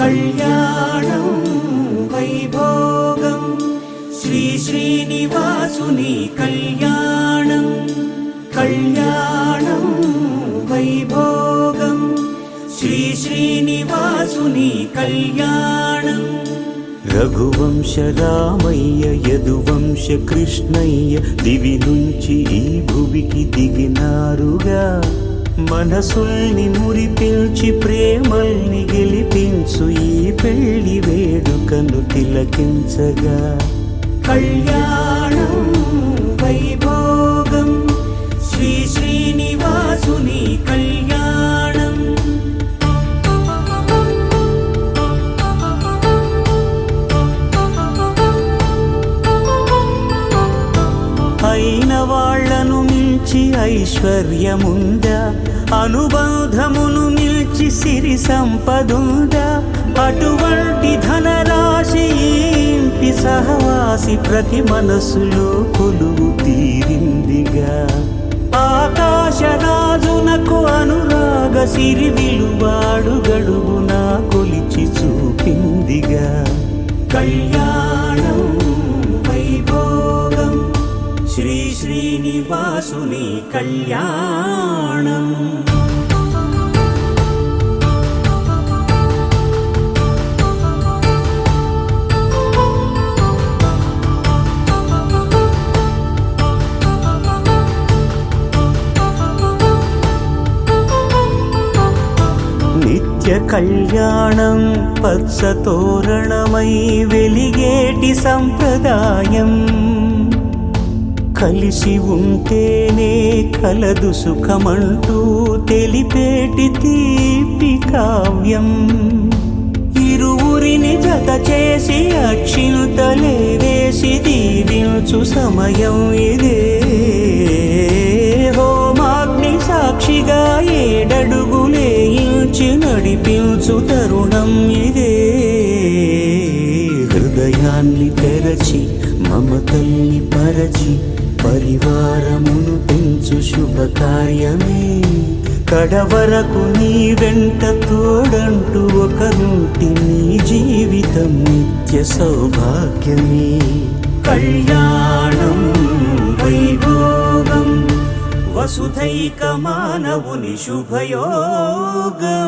కళ్యాణం వైభోగం శ్రీ శ్రీనివాసుని కళ్యాణం. కళ్యాణం వైభోగం శ్రీ శ్రీనివాసుని కళ్యాణం. రఘువంశ రామయ్య యదువంశ కృష్ణయ్య దివి నుంచి ఈ భువికి దిగినారుగా. మనసుల్ని మురిపించి ప్రేమల్ని గెలిపించు ఈ పెళ్లి వేడుకను తిలకించగా. కళ్యాణం వైభోగం శ్రీ శ్రీనివాసుని కళ్యాణం. అయిన వాళ్లను మించి ఐశ్వర్యముందా, అనుబంధమును మిల్చి సిరి సంపదుందా. అటువంటి ధనరాశి ఇంటి సహవాసి ప్రతి మనసులో కొలువు తీరిందిగా. ఆకాశరాజునకు అనురాగ సిరి విలువాడు గడుగునా కొలిచి చూపిందిగా. కళ్యాణం వైభోగం శ్రీ శ్రీనివాసుని కళ్యాణం. నిత్య కళ్యాణం పచ్చ తోరణమై వెలిగేటి సంప్రదాయం. కలిసి ఉంటేనే కలదు సుఖమంటూ తెలిపేటి తీపి కావ్యం. ఇరువురిని జత చేసి అక్షింతలే వేసి దీవించు సమయం ఇదే. హోమాగ్ని సాక్షిగా ఏడడుగులే ఇంచి నడిపించు తరుణం ఇదే. హృదయాన్ని తెరచి మమతల్ని పరచి పరివారమును పెంచు శుభకార్యమే. కడవరకు నీ వెంట తోడంటూ ఒకరుంటి నీ జీవితం నిత్య సౌభాగ్యమే. కళ్యాణం వైభోగం వసుధైక మానవుని శుభయోగం.